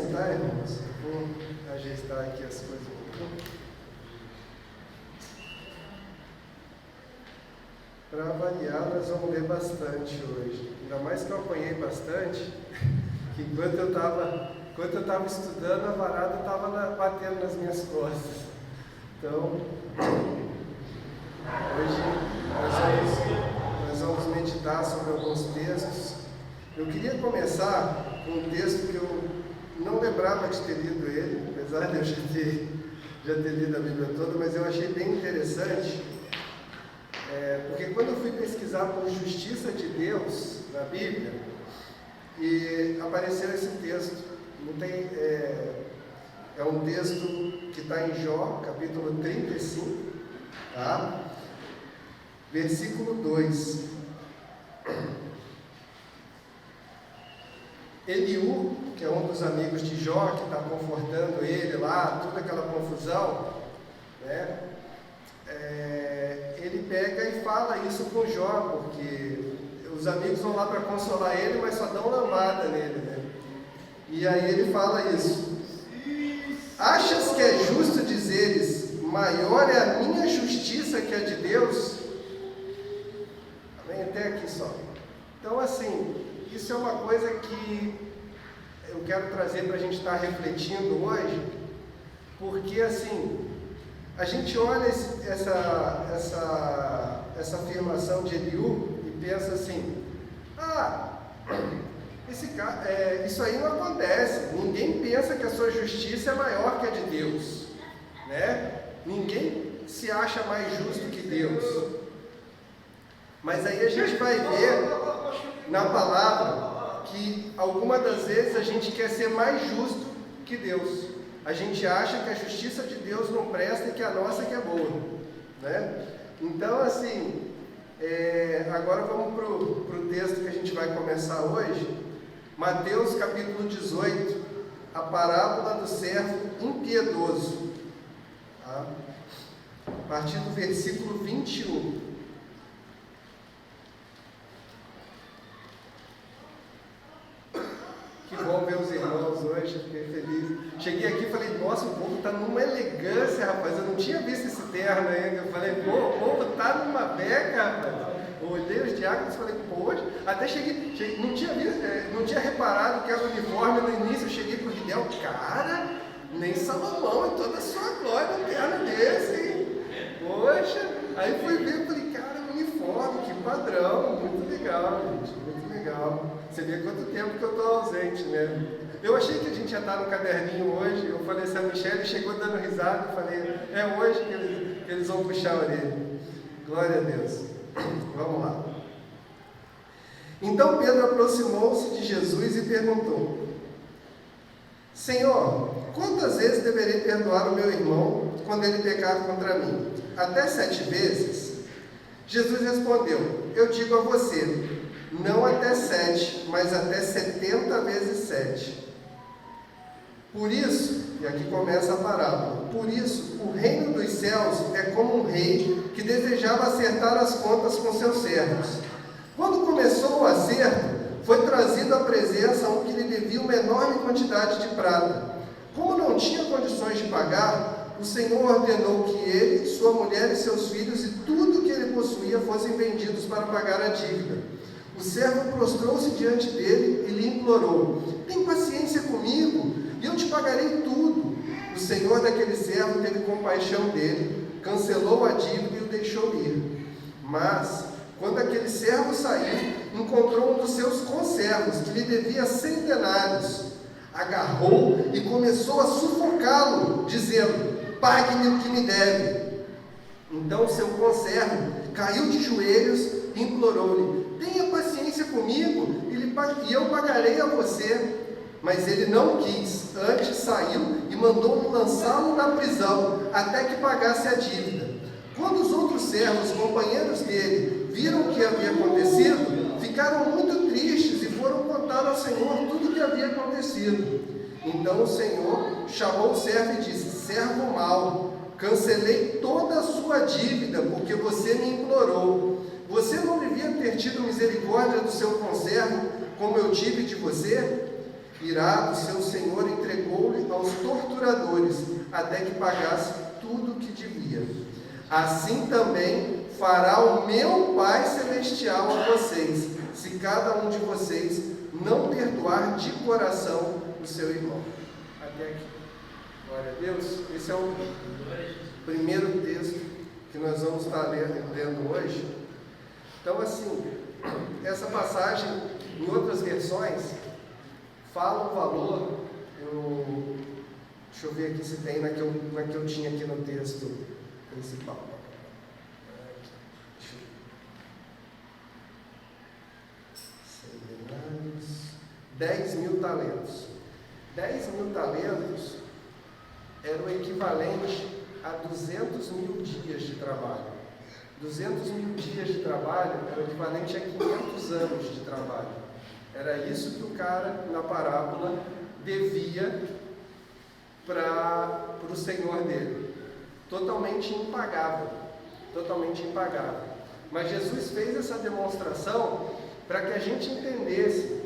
sentar, irmãos? Vou ajustar aqui as coisas um pouquinho. Para avaliar, nós vamos ler bastante hoje. Ainda mais que eu apanhei bastante, que enquanto eu estava estudando, a varada estava batendo nas minhas costas. Então, hoje nós vamos meditar sobre alguns textos. Eu queria começar com um texto que eu não lembrava de ter lido ele, apesar de eu já ter lido a Bíblia toda, mas eu achei bem interessante. Porque quando eu fui pesquisar por justiça de Deus na Bíblia, e apareceu esse texto, é um texto que está em Jó, capítulo 35, tá? Versículo 2. Eliú, que é um dos amigos de Jó, que está confortando ele lá, toda aquela confusão, né? Ele pega e fala isso com Jó, porque os amigos vão lá para consolar ele, mas só dão lambada nele, né? E aí ele fala isso: achas que é justo dizeres, maior é a minha justiça que a de Deus? Amém? Até aqui só. Então, assim, isso é uma coisa que eu quero trazer para a gente estar refletindo hoje, porque, assim, a gente olha essa afirmação de Eliú e pensa assim: isso aí não acontece, ninguém pensa que a sua justiça é maior que a de Deus, né? Ninguém se acha mais justo que Deus. Mas aí a gente vai ver na palavra que algumas das vezes a gente quer ser mais justo que Deus. A gente acha que a justiça de Deus não presta e que a nossa que é boa, né? Então, assim, agora vamos para o texto que a gente vai começar hoje. Mateus capítulo 18, a parábola do servo impiedoso, tá? A partir do versículo 21. Que bom ver os irmãos hoje, fiquei feliz. Cheguei aqui e falei: nossa, o povo está numa elegância, rapaz. Eu não tinha visto esse terno ainda. Eu falei: pô, o povo está numa beca, rapaz. Eu olhei os diáconos e falei: poxa. Até cheguei, não tinha reparado que era o uniforme no início. Eu cheguei para o Guilherme: cara, nem Salomão em toda a sua glória um terno desse, hein? Poxa. Aí fui ver e falei: cara, uniforme, que padrão. Muito legal, gente, muito legal. Você vê quanto tempo que eu estou ausente, né? Eu achei que a gente ia estar no caderninho hoje. Eu falei assim: a Michelle chegou dando risada. Eu falei: é hoje que eles vão puxar a orelha. Glória a Deus. Vamos lá. Então Pedro aproximou-se de Jesus e perguntou: Senhor, quantas vezes deverei perdoar o meu irmão quando ele pecar contra mim? Até 7 vezes? Jesus respondeu: eu digo a você, não até 7, mas até 70 vezes 7. Por isso, e aqui começa a parábola, por isso o reino dos céus é como um rei que desejava acertar as contas com seus servos. Quando começou o acerto, foi trazido à presença um que lhe devia uma enorme quantidade de prata. Como não tinha condições de pagar, o Senhor ordenou que ele, sua mulher e seus filhos e tudo que ele possuía fossem vendidos para pagar a dívida. O servo prostrou-se diante dele e lhe implorou: tem paciência comigo, e eu te pagarei tudo. O senhor daquele servo teve compaixão dele, cancelou a dívida e o deixou ir. Mas, quando aquele servo saiu, encontrou um dos seus conservos, que lhe devia 100 denários. Agarrou e começou a sufocá-lo, dizendo: pague-me o que me deve. Então o seu conservo caiu de joelhos e implorou-lhe: tenha paciência comigo e eu pagarei a você. Mas ele não quis, antes saiu e mandou lançá-lo na prisão, até que pagasse a dívida. Quando os outros servos, companheiros dele, viram o que havia acontecido, ficaram muito tristes e foram contar ao Senhor tudo o que havia acontecido. Então o Senhor chamou o servo e disse: servo mau, cancelei toda a sua dívida, porque você me implorou. Você não devia ter tido misericórdia do seu conservo, como eu tive de você? Irado, seu senhor entregou entregou-lhe aos torturadores, até que pagasse tudo o que devia. Assim também fará o meu Pai Celestial a vocês, se cada um de vocês não perdoar de coração o seu irmão. Até aqui. Glória a Deus. Esse é o primeiro texto que nós vamos estar lendo hoje. Então, assim, essa passagem, em outras versões, fala um valor. Deixa eu ver aqui se tem na que eu tinha aqui no texto principal. 10.000 talentos. 10.000 talentos era o equivalente a 200.000 dias de trabalho. 200.000 dias de trabalho era o equivalente a 500 anos de trabalho. Era isso que o cara, na parábola, devia para o senhor dele. Totalmente impagável. Totalmente impagável. Mas Jesus fez essa demonstração para que a gente entendesse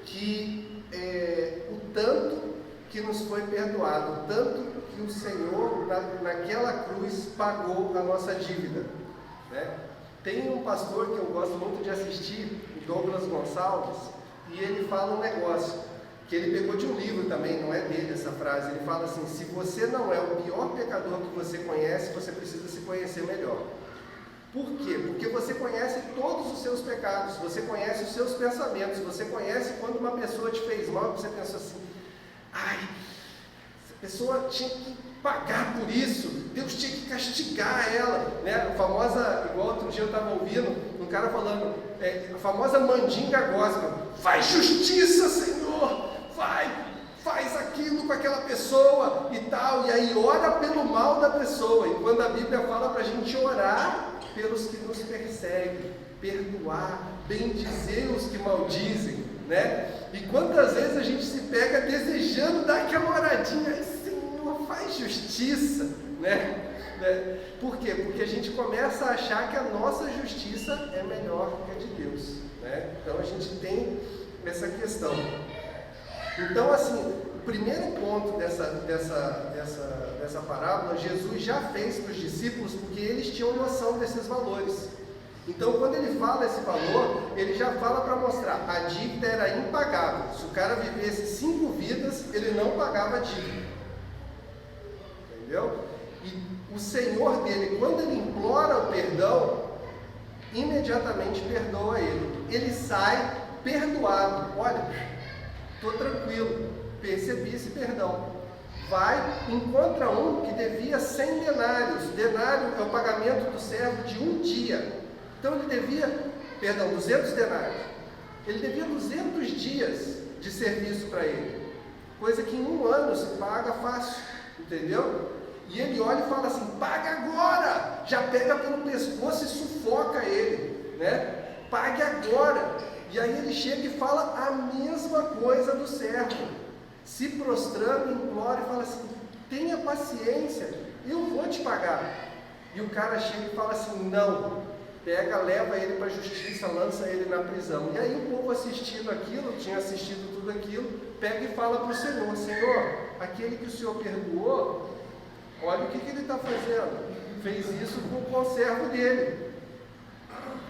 que o tanto que nos foi perdoado, o tanto que o Senhor, naquela cruz, pagou a nossa dívida, né? Tem um pastor que eu gosto muito de assistir, o Douglas Gonçalves, e ele fala um negócio, que ele pegou de um livro também, não é dele essa frase. Ele fala assim: se você não é o pior pecador que você conhece, você precisa se conhecer melhor. Por quê? Porque você conhece todos os seus pecados, você conhece os seus pensamentos, você conhece quando uma pessoa te fez mal e você pensou assim: ai, essa pessoa tinha que pagar por isso, Deus tinha que castigar ela, né? A famosa, igual outro dia eu estava ouvindo um cara falando, a famosa mandinga gospel: faz justiça, Senhor, faz aquilo com aquela pessoa e tal, e aí ora pelo mal da pessoa. E quando a Bíblia fala para a gente orar pelos que nos perseguem, perdoar, bendizer os que maldizem, né? E quantas vezes a gente se pega desejando dar aquela oradinha: Senhor, faz justiça, né? Por quê? Porque a gente começa a achar que a nossa justiça é melhor que a de Deus, né? Então a gente tem essa questão. Então, assim, o primeiro ponto dessa parábola, Jesus já fez para os discípulos, porque eles tinham noção desses valores. Então, quando ele fala esse valor, ele já fala para mostrar: a dívida era impagável. Se o cara vivesse 5 vidas, ele não pagava a dívida. Entendeu? E o Senhor dele, quando ele implora o perdão, imediatamente perdoa ele. Ele sai perdoado. Olha, estou tranquilo, percebi esse perdão. Vai, encontra um que devia 100 denários. Denário é o pagamento do servo de um dia. Então ele devia, 200 denários. Ele devia 200 dias de serviço para ele. Coisa que em 1 ano se paga fácil, entendeu? E ele olha e fala assim: paga agora! Já pega pelo pescoço e sufoca ele, né? Pague agora! E aí ele chega e fala a mesma coisa do servo, se prostrando, implora e fala assim: tenha paciência, eu vou te pagar. E o cara chega e fala assim: não. Pega, leva ele para a justiça, lança ele na prisão. E aí o povo assistindo aquilo, tinha assistido tudo aquilo, pega e fala para o Senhor: Senhor, aquele que o Senhor perdoou, olha o que ele está fazendo. Fez isso com o conservo dele.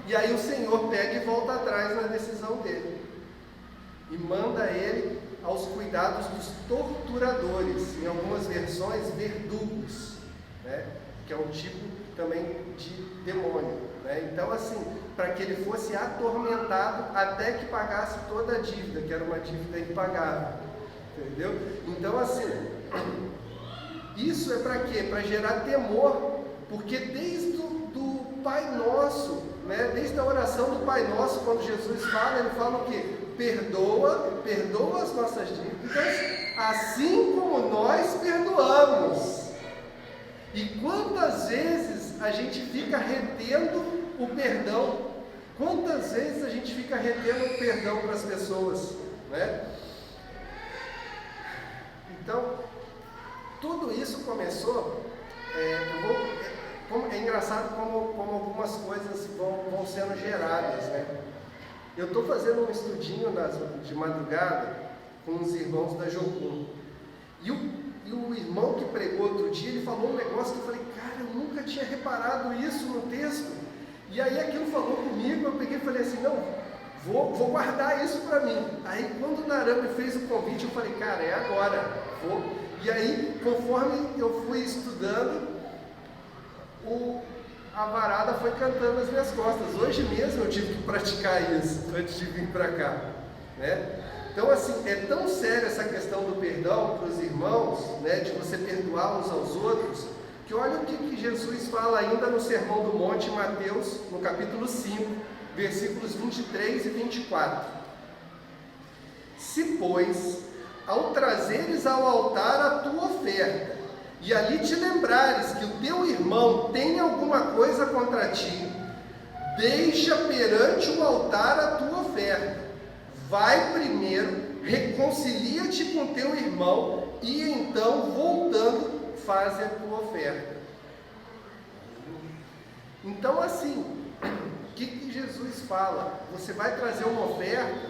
E aí o Senhor pega e volta atrás na decisão dele. E manda ele aos cuidados dos torturadores. Em algumas versões, verdugos, né? Que é um tipo também de demônio. Então, assim, para que ele fosse atormentado até que pagasse toda a dívida, que era uma dívida impagável, entendeu? Então, assim, isso é para quê? Para gerar temor, porque desde do Pai Nosso, né? Desde a oração do Pai Nosso, quando Jesus fala, ele fala o quê? Perdoa as nossas dívidas, assim como nós perdoamos. E quantas vezes a gente fica retendo o perdão? Quantas vezes a gente fica retendo o perdão para as pessoas, né? Então, tudo isso começou, é engraçado como algumas coisas vão sendo geradas, né? Eu estou fazendo um estudinho de madrugada com os irmãos da Jocum. E o irmão que pregou outro dia, ele falou um negócio que eu falei, cara, eu nunca tinha reparado isso no texto. E aí aquilo falou comigo, eu peguei e falei assim, não, vou guardar isso para mim. Aí quando o Naram me fez o convite, eu falei, cara, é agora, vou. E aí, conforme eu fui estudando, a varada foi cantando nas minhas costas. Hoje mesmo eu tive que praticar isso, antes de vir para cá, né? Então, assim, é tão séria essa questão do perdão para os irmãos, né, de você perdoar uns aos outros, que olha o que Jesus fala ainda no Sermão do Monte, em Mateus, no capítulo 5, versículos 23 e 24. Se, pois, ao trazeres ao altar a tua oferta, e ali te lembrares que o teu irmão tem alguma coisa contra ti, deixa perante o altar a tua oferta. Vai primeiro, reconcilia-te com teu irmão, e então, voltando, faze a tua oferta. Então, assim, o que Jesus fala? Você vai trazer uma oferta,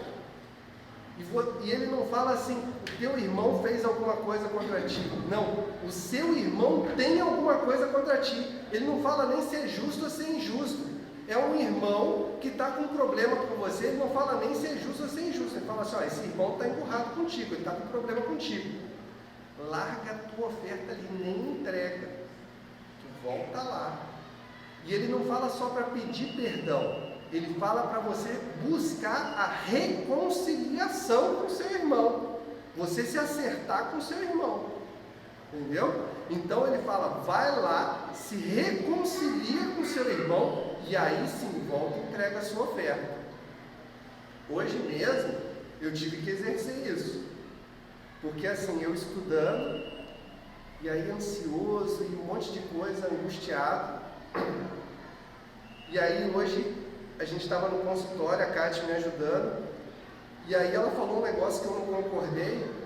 e ele não fala assim, o teu irmão fez alguma coisa contra ti. Não, o seu irmão tem alguma coisa contra ti. Ele não fala nem ser justo ou ser injusto. É um irmão que está com um problema com você, ele não fala nem ser justo ou ser injusto. Ele fala assim, ó, esse irmão está emburrado contigo, ele está com problema contigo. Larga a tua oferta ali, nem entrega. Tu volta lá. E ele não fala só para pedir perdão. Ele fala para você buscar a reconciliação com o seu irmão. Você se acertar com o seu irmão. Entendeu? Então ele fala, vai lá, se reconcilia com o seu irmão, e aí sim, volta e entrega a sua oferta. Hoje mesmo, eu tive que exercer isso. Porque assim, eu estudando, e aí ansioso, e um monte de coisa, angustiado. E aí hoje, a gente estava no consultório, a Kátia me ajudando, e aí ela falou um negócio que eu não concordei,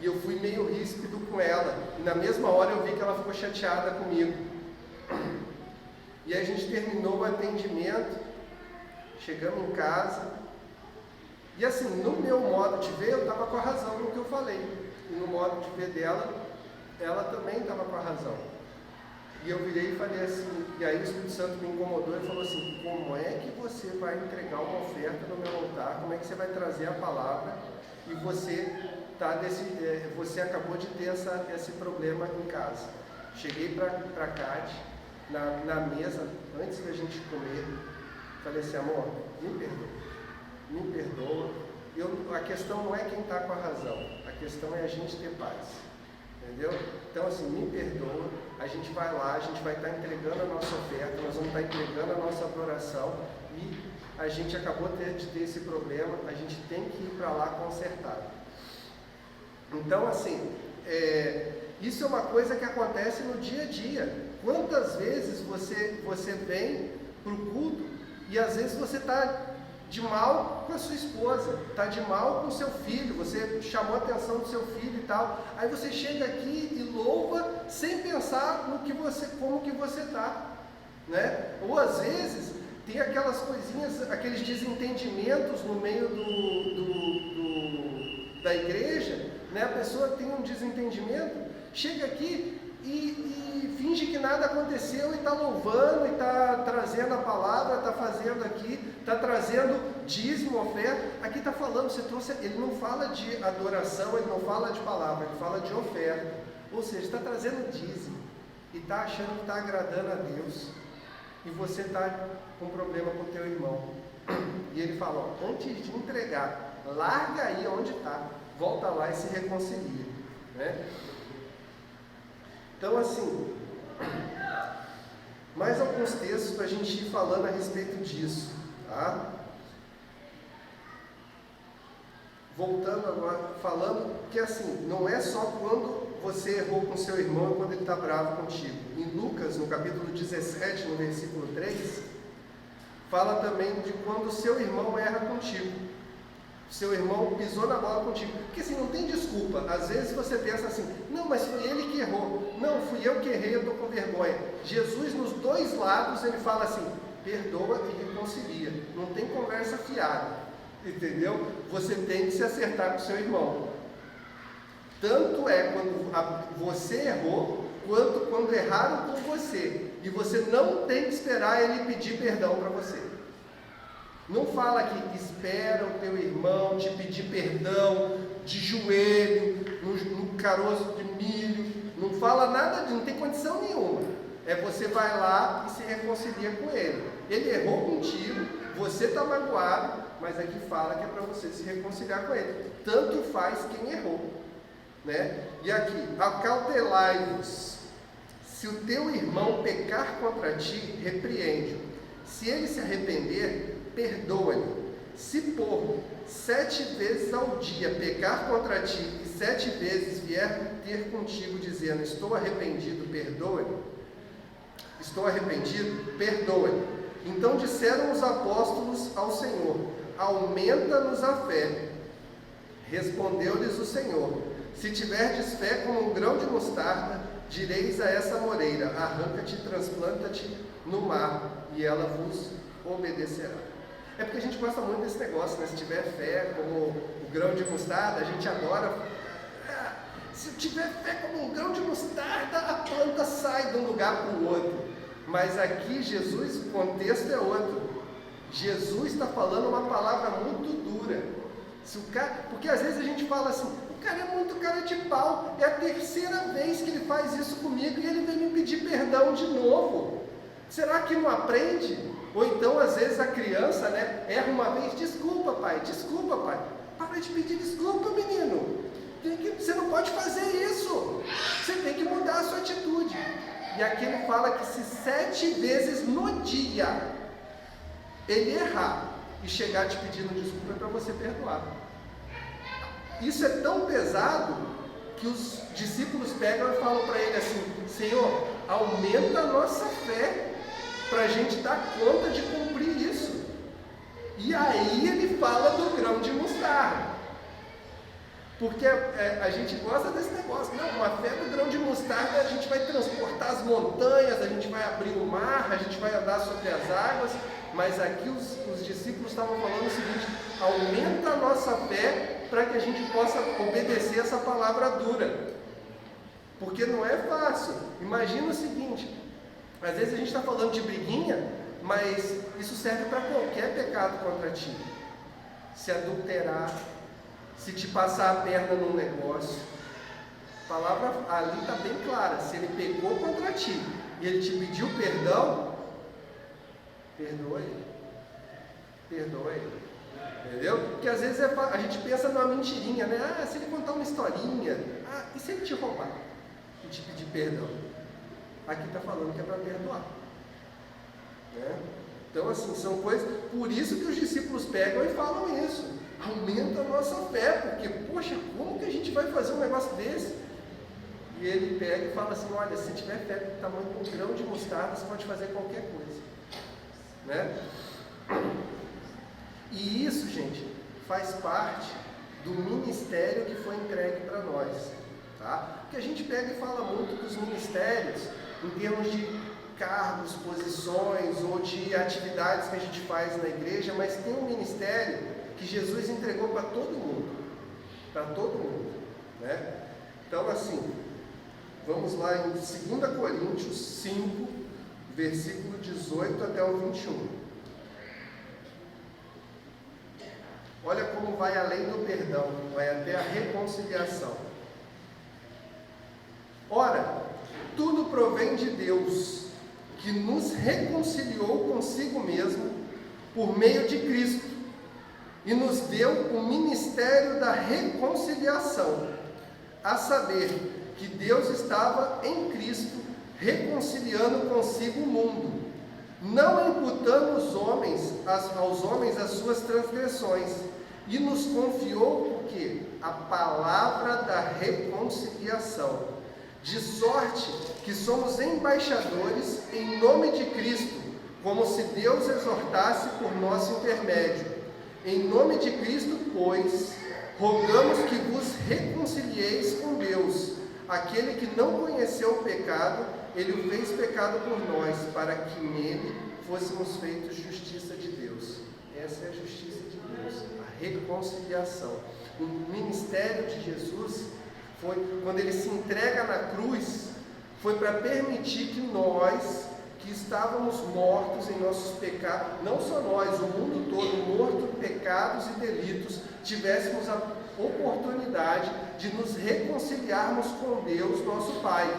e eu fui meio ríspido com ela, e na mesma hora eu vi que ela ficou chateada comigo. E aí a gente terminou o atendimento, chegamos em casa, e assim, no meu modo de ver, eu estava com a razão no que eu falei, e no modo de ver dela, ela também estava com a razão. E eu virei e falei assim, e aí o Espírito Santo me incomodou e falou assim, como é que você vai entregar uma oferta no meu altar, como é que você vai trazer a palavra, e você acabou de ter esse problema em casa. Cheguei para a Kátia, na mesa, antes da gente comer, falei assim, amor, me perdoa. A questão não é quem está com a razão, a questão é a gente ter paz. Entendeu? Então assim, me perdoa, a gente vai lá, a gente vai estar entregando a nossa oferta, nós vamos estar entregando a nossa adoração, e a gente acabou de ter esse problema, a gente tem que ir para lá consertado. Então assim, isso é uma coisa que acontece no dia a dia. Quantas vezes você vem para o culto e às vezes você está de mal com a sua esposa, está de mal com o seu filho, você chamou a atenção do seu filho e tal, aí você chega aqui e louva sem pensar como que você está, né? Ou às vezes tem aquelas coisinhas, aqueles desentendimentos no meio da igreja, né? A pessoa tem um desentendimento, chega aqui e finge que nada aconteceu e está louvando, e está trazendo a palavra, está fazendo aqui, está trazendo dízimo, oferta, aqui está falando, você trouxe, ele não fala de adoração, ele não fala de palavra, ele fala de oferta, ou seja, está trazendo dízimo, e está achando que está agradando a Deus, e você está com problema com o teu irmão, e ele fala, ó, antes de entregar, larga aí onde está, volta lá e se reconcilia, né? Então assim, mais alguns textos para a gente ir falando a respeito disso, tá? Voltando agora, falando que assim, não é só quando você errou com seu irmão, quando ele está bravo contigo. Em Lucas, no capítulo 17, no versículo 3, fala também de quando o seu irmão erra contigo. Seu irmão pisou na bola contigo, porque assim, não tem desculpa. Às vezes você pensa assim, não, mas foi ele que errou, não, fui eu que errei, eu estou com vergonha. Jesus nos dois lados, ele fala assim, perdoa e reconcilia, não tem conversa fiada, entendeu? Você tem que se acertar com seu irmão, Tanto é quando você errou, quanto quando erraram com você. E você não tem que esperar ele pedir perdão para você. Não fala que espera o teu irmão te pedir perdão de joelho, no caroço de milho. Não fala nada disso, não tem condição nenhuma. Você vai lá e se reconcilia com ele. Ele errou contigo, você está magoado, mas aqui fala que é para você se reconciliar com ele. Tanto faz quem errou. Né? E aqui, acautelai-vos. Se o teu irmão pecar contra ti, repreende-o. Se ele se arrepender, perdoa-lhe. Se por 7 vezes ao dia pecar contra ti e 7 vezes vier ter contigo dizendo, estou arrependido, perdoa-lhe. Estou arrependido, perdoa-lhe. Então disseram os apóstolos ao Senhor, aumenta-nos a fé. Respondeu-lhes o Senhor, se tiverdes fé como um grão de mostarda, direis a essa moreira, arranca-te e transplanta-te no mar, e ela vos obedecerá. É porque a gente gosta muito desse negócio, né? Se tiver fé como o grão de mostarda, a gente adora. Se tiver fé como um grão de mostarda, a planta sai de um lugar para o outro. Mas aqui Jesus, o contexto é outro. Jesus está falando uma palavra muito dura. Porque às vezes a gente fala assim, o cara é muito cara de pau, é a terceira vez que ele faz isso comigo e ele vem me pedir perdão de novo. Será que não aprende? Ou então, às vezes, a criança, né, erra uma vez, desculpa pai, para de pedir desculpa, menino, você não pode fazer isso, você tem que mudar a sua atitude. E aqui ele fala que se 7 vezes no dia ele errar e chegar te pedindo desculpa, é para você perdoar. Isso é tão pesado que os discípulos pegam e falam para ele assim, Senhor, aumenta a nossa fé para a gente dar conta de cumprir isso. E aí ele fala do grão de mostarda. Porque a gente gosta desse negócio. Não, uma fé do grão de mostarda, a gente vai transportar as montanhas, a gente vai abrir o mar, a gente vai andar sobre as águas. Mas aqui os discípulos estavam falando o seguinte, aumenta a nossa fé para que a gente possa obedecer essa palavra dura. Porque não é fácil. Imagina o seguinte, às vezes a gente está falando de briguinha, mas isso serve para qualquer pecado contra ti. Se adulterar, se te passar a perna num negócio. A palavra ali está bem clara. Se ele pecou contra ti e ele te pediu perdão, perdoa ele. Perdoa ele. Entendeu? Porque às vezes a gente pensa numa mentirinha, né? Se ele contar uma historinha, e se ele te roubar e te pedir perdão? Aqui está falando que é para perdoar. Né? Então, assim, são coisas. Por isso que os discípulos pegam e falam isso. Aumenta a nossa fé, porque, poxa, como que a gente vai fazer um negócio desse? E ele pega e fala assim: olha, se tiver fé do tamanho de um grão de mostarda, você pode fazer qualquer coisa. Né? E isso, gente, faz parte do ministério que foi entregue para nós. Tá? Porque a gente pega e fala muito dos ministérios em termos de cargos, posições ou de atividades que a gente faz na igreja, mas tem um ministério que Jesus entregou para todo mundo. Para todo mundo. Né? Então, assim, vamos lá em 2 Coríntios 5, versículo 18 até o 21. Olha como vai além do perdão, vai até a reconciliação. Ora, tudo provém de Deus, que nos reconciliou consigo mesmo por meio de Cristo e nos deu o ministério da reconciliação, a saber, que Deus estava em Cristo reconciliando consigo o mundo, não imputando aos homens as suas transgressões, e nos confiou o quê? A palavra da reconciliação, de sorte que somos embaixadores em nome de Cristo, como se Deus exortasse por nosso intermédio. Em nome de Cristo, pois, rogamos que vos reconcilieis com Deus. Aquele que não conheceu o pecado, ele o fez pecado por nós, para que nele fôssemos feitos justiça de Deus. Essa é a justiça de Deus, a reconciliação. O ministério de Jesus quando ele se entrega na cruz, foi para permitir que nós, que estávamos mortos em nossos pecados, não só nós, o mundo todo, morto em pecados e delitos, tivéssemos a oportunidade de nos reconciliarmos com Deus, nosso Pai.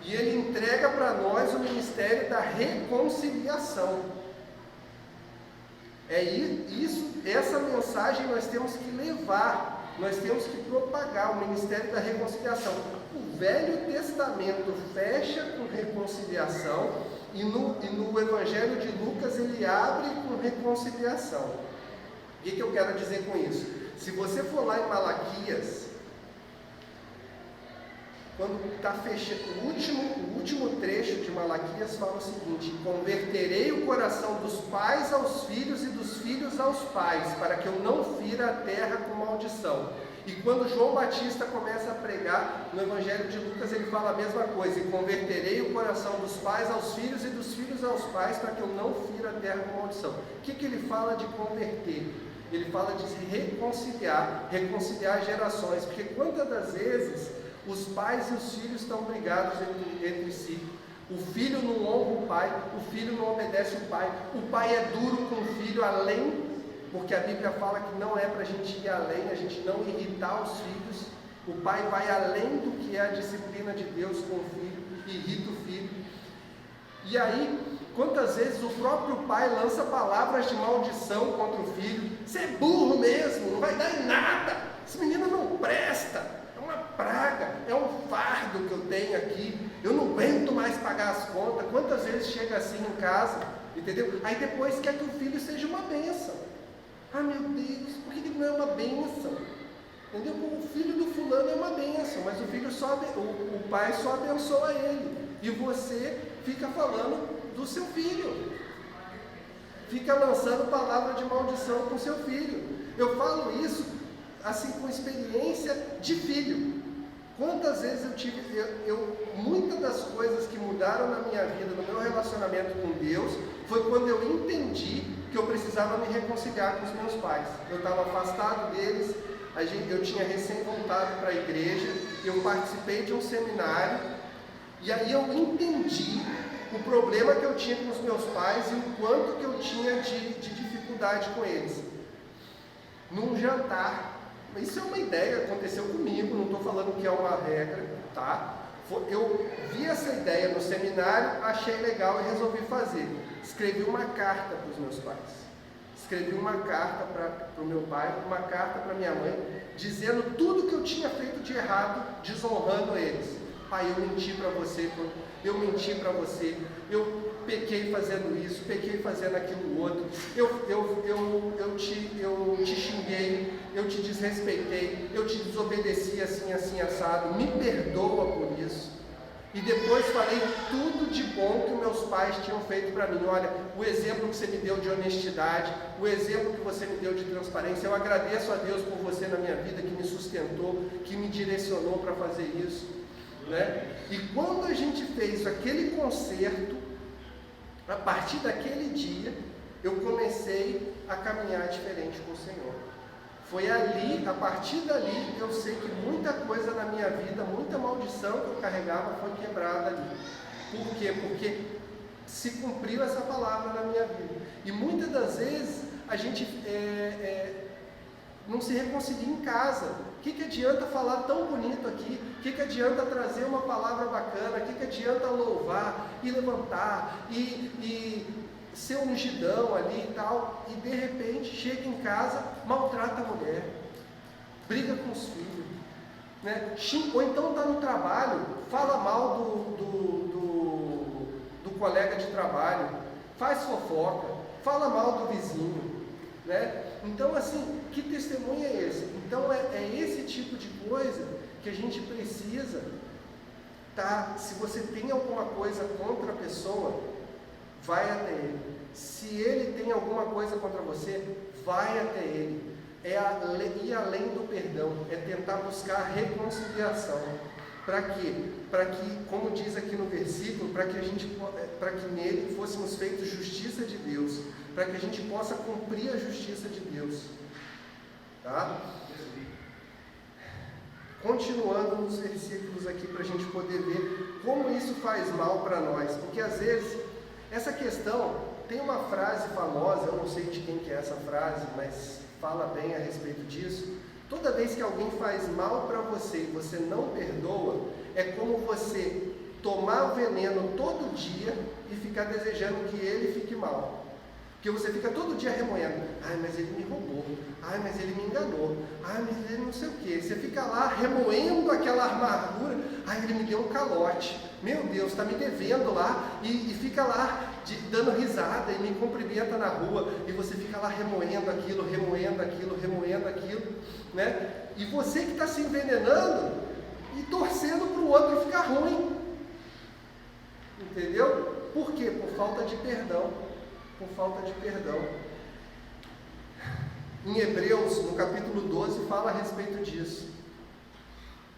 E ele entrega para nós o ministério da reconciliação. É isso, essa mensagem nós temos que levar. Nós temos que propagar o ministério da reconciliação. O Velho Testamento fecha com reconciliação e no Evangelho de Lucas ele abre com reconciliação. O que eu quero dizer com isso? Se você for lá em Malaquias, quando está fechando, o último trecho de Malaquias fala o seguinte: converterei o coração dos pais aos filhos e dos filhos aos pais, para que eu não fira a terra com maldição. E quando João Batista começa a pregar, no Evangelho de Lucas ele fala a mesma coisa: e converterei o coração dos pais aos filhos e dos filhos aos pais, para que eu não fira a terra com maldição. O que ele fala de converter? Ele fala de se reconciliar gerações, porque quantas das vezes os pais e os filhos estão brigados entre si. O filho não honra o pai, o filho não obedece o pai é duro com o filho, porque a Bíblia fala que não é para a gente ir além, a gente não irritar os filhos. O pai vai além do que é a disciplina de Deus com o filho, irrita o filho. E aí, quantas vezes o próprio pai lança palavras de maldição contra o filho: você é burro mesmo, não vai dar em nada, esse menino não presta, uma praga, é um fardo que eu tenho aqui, eu não aguento mais pagar as contas. Quantas vezes chega assim em casa, entendeu? Aí depois quer que o filho seja uma bênção. Ah, meu Deus, por que ele não é uma bênção? Entendeu? O filho do fulano é uma bênção, mas o pai só abençoa ele, e você fica falando do seu filho, fica lançando palavra de maldição com seu filho. Eu falo isso assim com experiência de filho. Quantas vezes muitas das coisas que mudaram na minha vida, no meu relacionamento com Deus, foi quando eu entendi que eu precisava me reconciliar com os meus pais. Eu estava afastado deles, eu tinha recém voltado para a igreja, eu participei de um seminário, e aí eu entendi o problema que eu tinha com os meus pais e o quanto que eu tinha de dificuldade com eles. Num jantar, isso é uma ideia, aconteceu comigo, não estou falando que é uma regra, tá? Eu vi essa ideia no seminário, achei legal e resolvi fazer. Escrevi uma carta para os meus pais. Escrevi uma carta para o meu pai, uma carta para minha mãe, dizendo tudo que eu tinha feito de errado, desonrando eles. Pai, eu menti para você, eu pequei fazendo isso, pequei fazendo aquilo outro, eu te xinguei, eu te desrespeitei, eu te desobedeci assim, assim, assado, me perdoa por isso. E depois falei tudo de bom que meus pais tinham feito para mim. Olha, o exemplo que você me deu de honestidade, o exemplo que você me deu de transparência, eu agradeço a Deus por você na minha vida, que me sustentou, que me direcionou para fazer isso, né? E quando a gente fez aquele concerto, a partir daquele dia, eu comecei a caminhar diferente com o Senhor. Foi ali, a partir dali, eu sei que muita coisa na minha vida, muita maldição que eu carregava foi quebrada ali. Por quê? Porque se cumpriu essa palavra na minha vida. E muitas das vezes a gente não se reconcilia em casa. O que adianta falar tão bonito aqui? O que adianta trazer uma palavra bacana? O que adianta louvar e levantar e ser ungidão ali e tal, e de repente chega em casa, maltrata a mulher, briga com os filhos, né? Ou então está no trabalho, fala mal do colega de trabalho, faz fofoca, fala mal do vizinho, né? Então, assim, que testemunho é esse? Então é esse tipo de coisa que a gente precisa, tá? Se você tem alguma coisa contra a pessoa, vai até ele. Se ele tem alguma coisa contra você, vai até ele. É ir além do perdão, é tentar buscar a reconciliação. Para quê? Para que, como diz aqui no versículo, para que nele fôssemos feitos justiça de Deus, para que a gente possa cumprir a justiça de Deus. Tá? Continuando nos versículos aqui para a gente poder ver como isso faz mal para nós, porque às vezes essa questão tem uma frase famosa, eu não sei de quem que é essa frase, mas fala bem a respeito disso. Toda vez que alguém faz mal para você e você não perdoa, é como você tomar o veneno todo dia e ficar desejando que ele fique mal. Porque você fica todo dia remoendo, ai, mas ele me roubou, ai, mas ele me enganou, ai, mas ele não sei o quê. Você fica lá remoendo aquela amargura, ai, ele me deu um calote, meu Deus, está me devendo lá, e fica lá dando risada e me cumprimenta na rua, e você fica lá remoendo aquilo, né? E você que está se envenenando e torcendo para o outro ficar ruim, entendeu? Por quê? Por falta de perdão. Por falta de perdão. Em Hebreus, no capítulo 12, fala a respeito disso.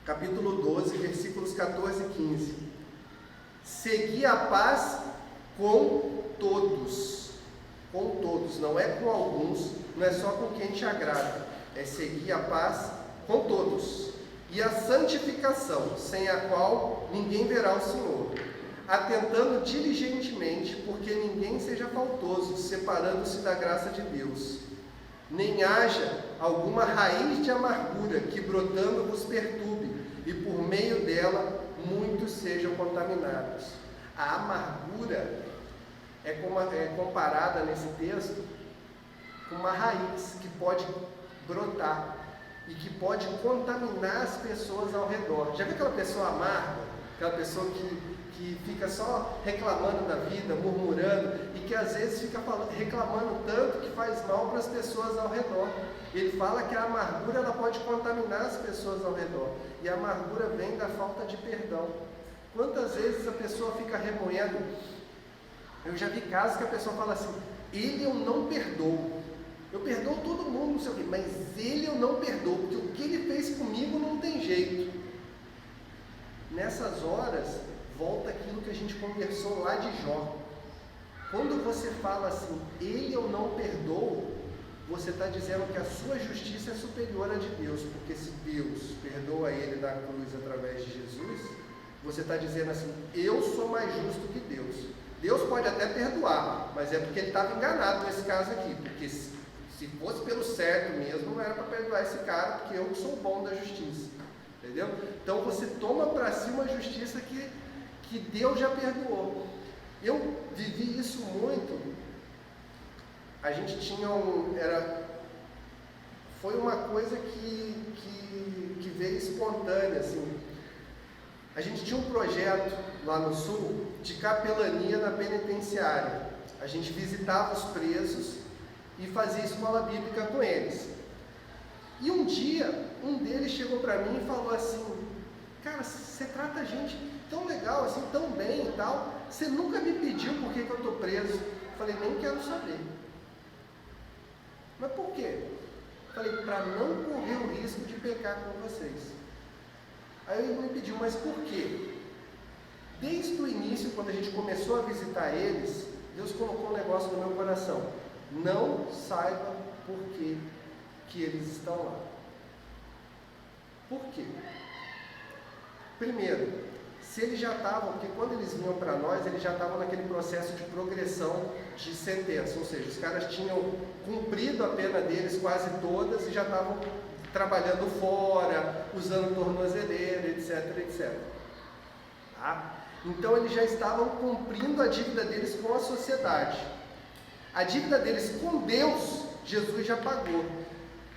Capítulo 12, versículos 14 e 15. Segui a paz com todos. Com todos, não é com alguns, não é só com quem te agrada. É seguir a paz com todos. E a santificação, sem a qual ninguém verá o Senhor. Atentando diligentemente, porque ninguém seja faltoso, separando-se da graça de Deus. Nem haja alguma raiz de amargura que brotando vos perturbe, e por meio dela muitos sejam contaminados. A amargura é comparada nesse texto com uma raiz que pode brotar e que pode contaminar as pessoas ao redor. Já viu aquela pessoa amarga? Aquela pessoa que fica só reclamando da vida, murmurando, e que às vezes fica reclamando tanto que faz mal para as pessoas ao redor. Ele fala que a amargura ela pode contaminar as pessoas ao redor, e a amargura vem da falta de perdão. Quantas vezes a pessoa fica remoendo? Eu já vi casos que a pessoa fala assim, ele eu não perdoo. Eu perdoo todo mundo, não sei o quê, mas ele eu não perdoo, porque o que ele fez comigo não tem jeito. Nessas horas, volta aquilo que a gente conversou lá de Jó. Quando você fala assim, ele eu não perdoo, você está dizendo que a sua justiça é superior à de Deus, porque se Deus perdoa ele da cruz através de Jesus, você está dizendo assim, eu sou mais justo que Deus. Deus pode até perdoar, mas é porque ele estava enganado nesse caso aqui, porque se fosse pelo certo mesmo, não era para perdoar esse cara, porque eu sou bom da justiça, entendeu? Então você toma para si uma justiça que Deus já perdoou. Eu vivi isso muito. A gente tinha foi uma coisa que veio espontânea, assim. A gente tinha um projeto lá no Sul de capelania na penitenciária. A gente visitava os presos e fazia escola bíblica com eles. E um dia, um deles chegou para mim e falou assim, cara, você trata a gente tão legal, assim, tão bem e tal, você nunca me pediu por que eu estou preso. Eu falei, nem quero saber. Mas por quê? Eu falei, para não correr o risco de pecar com vocês. Aí ele me pediu, mas por quê? Desde o início, quando a gente começou a visitar eles, Deus colocou um negócio no meu coração. Não saiba por que eles estão lá. Por quê? Primeiro, se eles já estavam, porque quando eles vinham para nós, eles já estavam naquele processo de progressão de sentença, ou seja, os caras tinham cumprido a pena deles quase todas e já estavam trabalhando fora, usando tornozeleira, etc. Tá? Então eles já estavam cumprindo a dívida deles com a sociedade. A dívida deles com Deus, Jesus já pagou.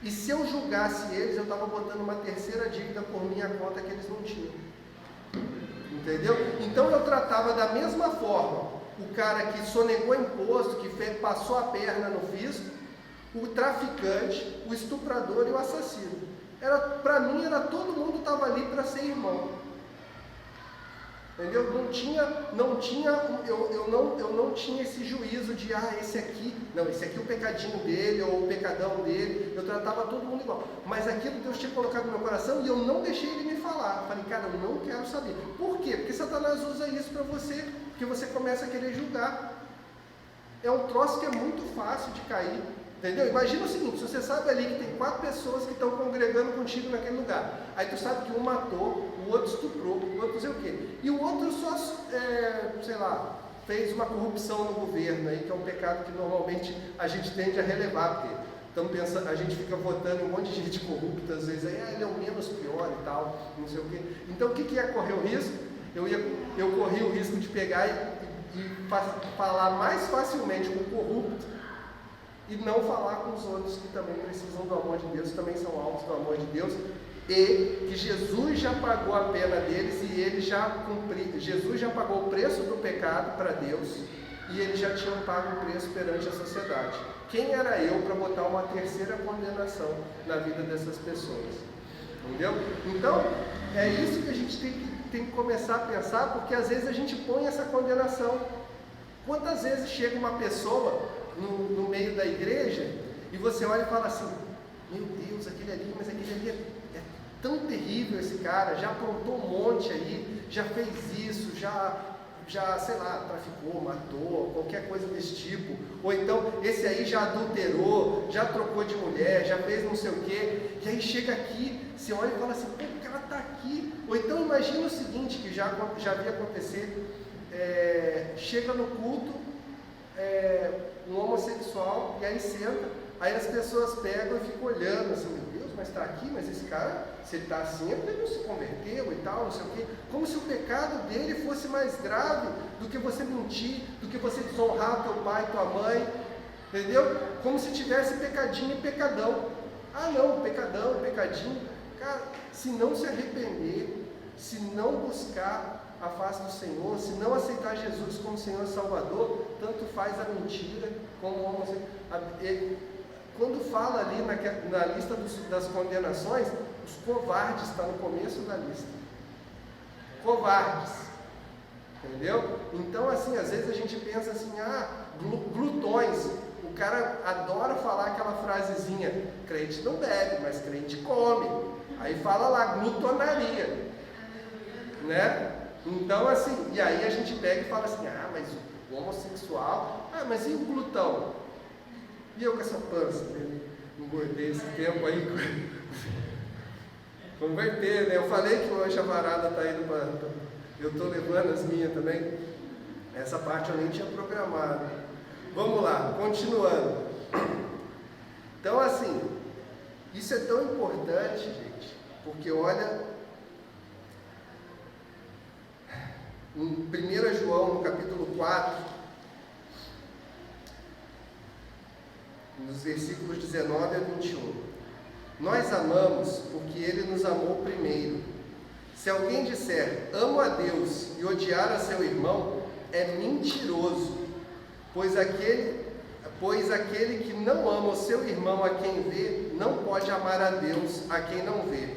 E se eu julgasse eles, eu estava botando uma terceira dívida por minha conta que eles não tinham. Entendeu? Então eu tratava da mesma forma o cara que sonegou imposto, que passou a perna no fisco, o traficante, o estuprador e o assassino. Para mim, todo mundo estava ali para ser irmão. Entendeu? Eu não tinha esse juízo de, esse aqui é o pecadinho dele, ou o pecadão dele, eu tratava todo mundo igual. Mas aquilo Deus tinha colocado no meu coração e eu não deixei ele me falar. Eu falei, cara, eu não quero saber. Por quê? Porque Satanás usa isso para você, porque você começa a querer julgar. É um troço que é muito fácil de cair, Entendeu? Imagina o seguinte, se você sabe ali que tem 4 pessoas que estão congregando contigo naquele lugar, aí tu sabe que um matou, o outro estuprou, o outro não sei o quê, e o outro só, sei lá, fez uma corrupção no governo, aí, que é um pecado que normalmente a gente tende a relevar, porque então, a gente fica votando em um monte de gente corrupta, às vezes, aí, ele é o menos pior e tal, não sei o quê. Então, o que ia correr o risco? Eu corri o risco de pegar e falar mais facilmente com o corrupto, e não falar com os outros que também precisam do amor de Deus, também são alvos do amor de Deus, e que Jesus já pagou a pena deles e ele já cumpriu. Jesus já pagou o preço do pecado para Deus e eles já tinham pago o preço perante a sociedade. Quem era eu para botar uma terceira condenação na vida dessas pessoas? Entendeu? Então, é isso que a gente tem que começar a pensar, porque às vezes a gente põe essa condenação. Quantas vezes chega uma pessoa no meio da igreja e você olha e fala assim: meu Deus, aquele ali, mas aquele ali é tão terrível, esse cara, já aprontou um monte aí, já fez isso, já sei lá, traficou, matou, qualquer coisa desse tipo, ou então esse aí já adulterou, já trocou de mulher, já fez não sei o quê, e aí chega aqui, você olha e fala assim: pô, o cara está aqui. Ou então imagina o seguinte, que já vi acontecer, chega no culto um homossexual, e aí senta, aí as pessoas pegam e ficam olhando assim: meu Deus, mas está aqui, mas esse cara, se ele está assim é porque ele não se converteu e tal, não sei o quê, como se o pecado dele fosse mais grave do que você mentir, do que você desonrar teu pai, tua mãe, entendeu? Como se tivesse pecadinho e pecadão. Ah não, pecadão, pecadinho. Cara, se não se arrepender, se não buscar a face do Senhor, se não aceitar Jesus como Senhor e Salvador, tanto faz a mentira como o homossexual. Quando fala ali na lista das condenações, os covardes estão no começo da lista. Covardes. Entendeu? Então, assim, às vezes a gente pensa assim: glutões. O cara adora falar aquela frasezinha: crente não bebe, mas crente come. Aí fala lá, glutonaria. Né? Então, assim, e aí a gente pega e fala assim: mas o homossexual, mas e o glutão? E eu com essa pança, né? Engordei esse tempo aí, converter, né? Eu falei que hoje a varada está indo para... Eu estou levando as minhas também. Essa parte eu nem tinha programado. Vamos lá, continuando. Então, assim, isso é tão importante, gente, porque olha, em 1 João, no capítulo 4, nos versículos 19 a 21. Nós amamos porque Ele nos amou primeiro. Se alguém disser, amo a Deus, e odiar a seu irmão, é mentiroso, pois aquele que não ama o seu irmão a quem vê, não pode amar a Deus a quem não vê.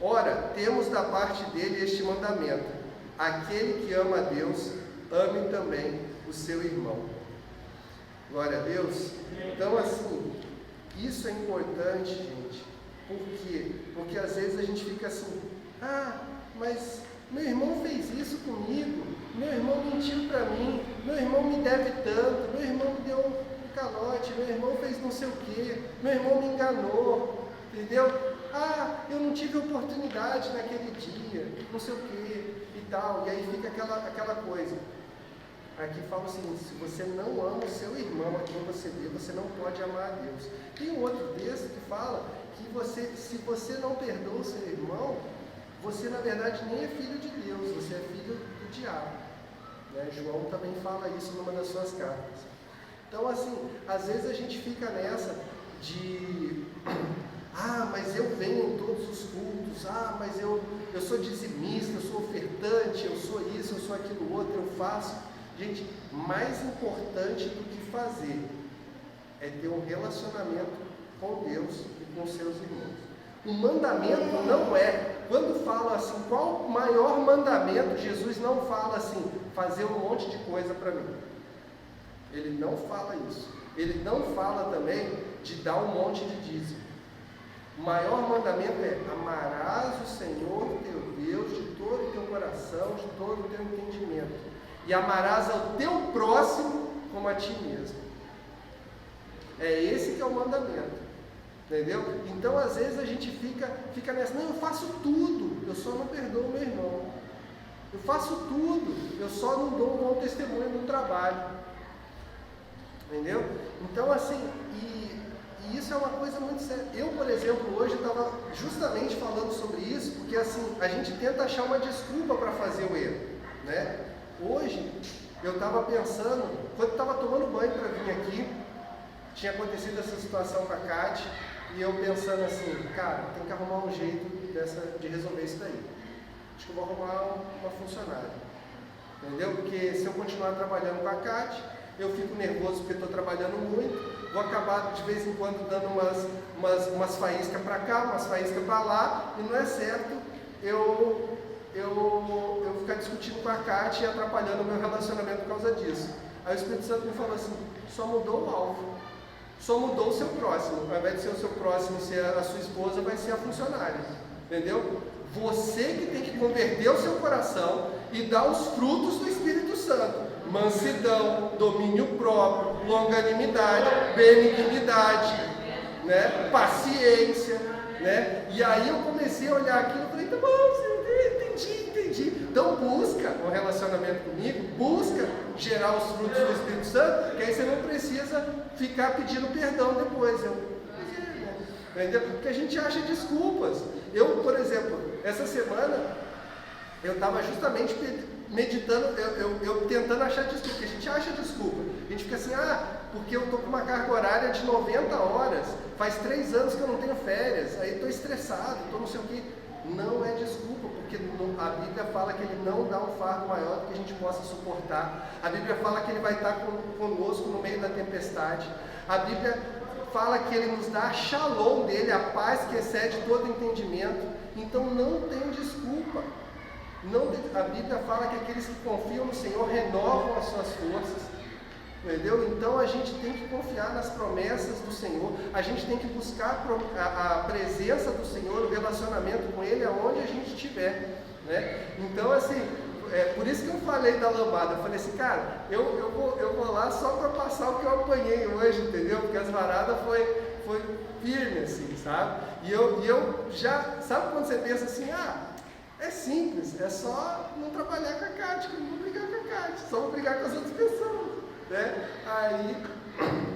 Ora, temos da parte dele este mandamento: aquele que ama a Deus, ame também o seu irmão. Glória a Deus. Então, assim, isso é importante, gente. Por quê? Porque às vezes a gente fica assim: mas meu irmão fez isso comigo, meu irmão mentiu para mim, meu irmão me deve tanto, meu irmão me deu um calote, meu irmão fez não sei o quê, meu irmão me enganou, entendeu? Eu não tive oportunidade naquele dia, não sei o quê e tal. E aí fica aquela coisa. Aqui fala o seguinte: se você não ama o seu irmão a quem você vê, você não pode amar a Deus. Tem um outro texto que fala que se você não perdoa o seu irmão, você na verdade nem é filho de Deus, você é filho do diabo. Né? João também fala isso numa das suas cartas. Então, assim, às vezes a gente fica nessa de: mas eu venho em todos os cultos, mas eu sou dizimista, eu sou ofertante, eu sou isso, eu sou aquilo outro, eu faço. Gente, mais importante do que fazer é ter um relacionamento com Deus e com seus irmãos. O mandamento não é, quando fala assim, qual o maior mandamento, Jesus não fala assim: fazer um monte de coisa para mim. Ele não fala isso. Ele não fala também de dar um monte de dízimo. O maior mandamento é: amarás o Senhor teu Deus de todo o teu coração, de todo o teu entendimento, e amarás ao teu próximo como a ti mesmo. É esse que é o mandamento. Entendeu? Então, às vezes, a gente fica nessa, não, eu faço tudo, eu só não perdoo o meu irmão. Eu faço tudo, eu só não dou um bom testemunho no trabalho. Entendeu? Então, assim, e isso é uma coisa muito séria. Eu, por exemplo, hoje estava justamente falando sobre isso, porque assim, a gente tenta achar uma desculpa para fazer o erro, né? Hoje, eu estava pensando, quando estava tomando banho para vir aqui, tinha acontecido essa situação com a Cátia, e eu pensando assim, cara, tem que arrumar um jeito de resolver isso daí. Acho que eu vou arrumar uma funcionária. Entendeu? Porque se eu continuar trabalhando com a Cátia, eu fico nervoso porque estou trabalhando muito, vou acabar de vez em quando dando umas faíscas para cá, umas faíscas para lá, e não é certo eu ficar discutindo com a Cátia e atrapalhando o meu relacionamento por causa disso. Aí o Espírito Santo me falou assim, só mudou o alvo. Só mudou o seu próximo. Ao invés de ser o seu próximo ser a sua esposa, vai ser a funcionária. Entendeu? Você que tem que converter o seu coração e dar os frutos do Espírito Santo. Mansidão, domínio próprio, longanimidade, benignidade, né? Paciência, né? E aí eu comecei a olhar aquilo e falei, tá bom, entendi. Então busca um relacionamento comigo, busca gerar os frutos do Espírito Santo, que aí você não precisa ficar pedindo perdão depois. Entendeu? Porque a gente acha desculpas. Eu, por exemplo, essa semana, eu estava justamente meditando, eu tentando achar desculpa, porque a gente acha desculpa. A gente fica assim, porque eu estou com uma carga horária de 90 horas, faz 3 anos que eu não tenho férias, aí estou estressado, estou não sei o quê. Não é desculpa, porque a Bíblia fala que Ele não dá um fardo maior do que a gente possa suportar. A Bíblia fala que Ele vai estar conosco no meio da tempestade. A Bíblia fala que Ele nos dá a shalom dEle, a paz que excede todo entendimento. Então não tem desculpa. A Bíblia fala que aqueles que confiam no Senhor renovam as suas forças. Entendeu? Então a gente tem que confiar nas promessas do Senhor, a gente tem que buscar a presença do Senhor, o relacionamento com Ele aonde a gente estiver, né? Então assim, por isso que eu falei da lambada, eu falei assim, cara, eu vou lá só para passar o que eu apanhei hoje, entendeu? Porque as varadas foi firme assim, sabe? E eu já, sabe quando você pensa assim, é simples, é só não trabalhar com a Cátia, não vou brigar com a Cátia, só vou brigar com as outras pessoas. Né? Aí,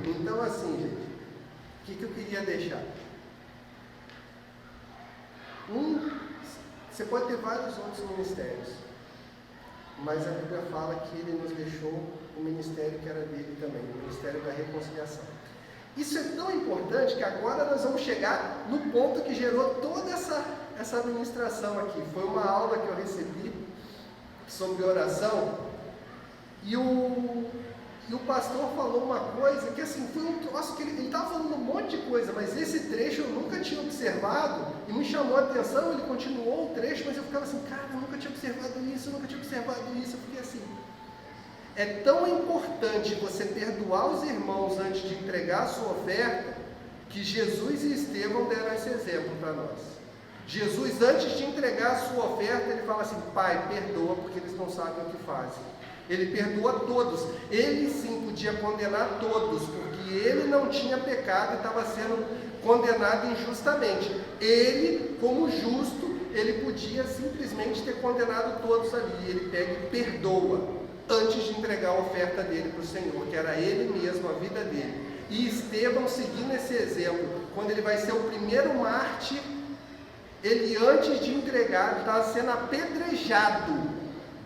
então assim, gente, o que eu queria deixar? Você pode ter vários outros ministérios, mas a Bíblia fala que Ele nos deixou o ministério que era dele também, o ministério da reconciliação. Isso é tão importante que agora nós vamos chegar no ponto que gerou toda essa administração aqui. Foi uma aula que eu recebi sobre oração, e o pastor falou uma coisa que assim, foi um troço que ele estava falando um monte de coisa, mas esse trecho eu nunca tinha observado e me chamou a atenção. Ele continuou o trecho, mas eu ficava assim, cara, eu nunca tinha observado isso, eu fiquei assim, é tão importante você perdoar os irmãos antes de entregar a sua oferta, que Jesus e Estevão deram esse exemplo para nós. Jesus, antes de entregar a sua oferta, ele fala assim, Pai, perdoa, porque eles não sabem o que fazem. Ele perdoa todos. Ele sim podia condenar todos, porque ele não tinha pecado e estava sendo condenado injustamente. Ele, como justo, ele podia simplesmente ter condenado todos ali. Ele pega e perdoa, antes de entregar a oferta dele para o Senhor, que era ele mesmo, a vida dele. E Estevão, seguindo esse exemplo, quando ele vai ser o primeiro mártir, ele antes de entregar, estava sendo apedrejado.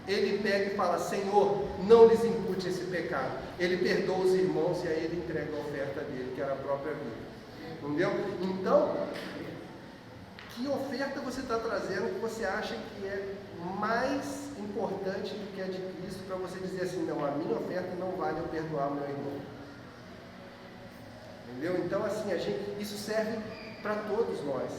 Ele pega e fala, Senhor, não lhes impute esse pecado. Ele perdoa os irmãos e aí ele entrega a oferta dele, que era a própria vida. Entendeu? Então, que oferta você está trazendo que você acha que é mais importante do que a de Cristo, para você dizer assim, não, a minha oferta não vale eu perdoar o meu irmão. Entendeu? Então, assim, isso serve para todos nós.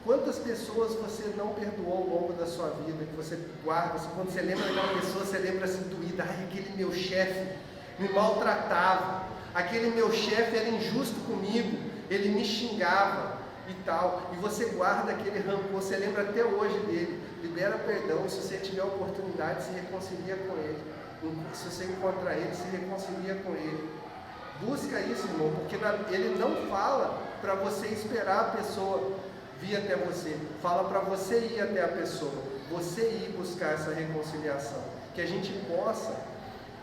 Quantas pessoas você não perdoou ao longo da sua vida, que você guarda, quando você lembra daquela pessoa, você lembra assim, doída, aquele meu chefe me maltratava, aquele meu chefe era injusto comigo, ele me xingava e tal, e você guarda aquele rancor, você lembra até hoje dele, libera perdão, e se você tiver a oportunidade, se reconcilia com ele, se você encontrar ele, se reconcilia com ele, Busca isso, irmão, porque ele não fala para você esperar a pessoa vir até você. Fala para você ir até a pessoa. Você ir buscar essa reconciliação. Que a gente possa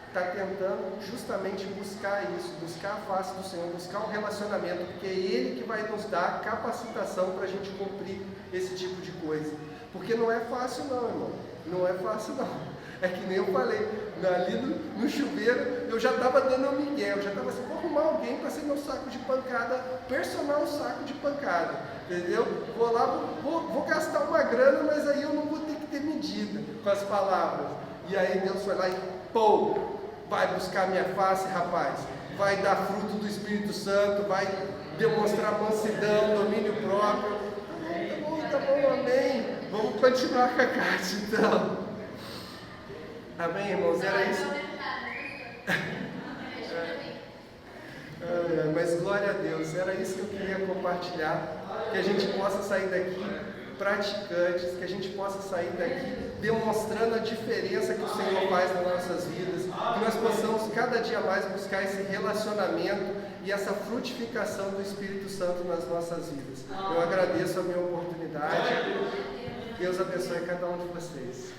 estar tentando justamente buscar isso, buscar a face do Senhor, buscar um relacionamento, porque é Ele que vai nos dar capacitação para a gente cumprir esse tipo de coisa. Porque não é fácil não, irmão. Não é fácil não. É que nem eu falei, ali no chuveiro, eu já estava dando um migué, eu já estava assim, vou arrumar alguém para ser meu saco de pancada, personal saco de pancada, entendeu? Vou lá, vou gastar uma grana, mas aí eu não vou ter que ter medida com as palavras. E aí Deus foi lá e, pô, vai buscar minha face, rapaz, vai dar fruto do Espírito Santo, vai demonstrar mansidão, domínio próprio. Tá bom, amém. Vamos continuar com a carta então. Amém, irmãos? Era isso. Mas glória a Deus, era isso que eu queria compartilhar. Que a gente possa sair daqui praticantes, que a gente possa sair daqui demonstrando a diferença que o Senhor faz nas nossas vidas, que nós possamos cada dia mais buscar esse relacionamento e essa frutificação do Espírito Santo nas nossas vidas. Eu agradeço a minha oportunidade. Deus abençoe cada um de vocês.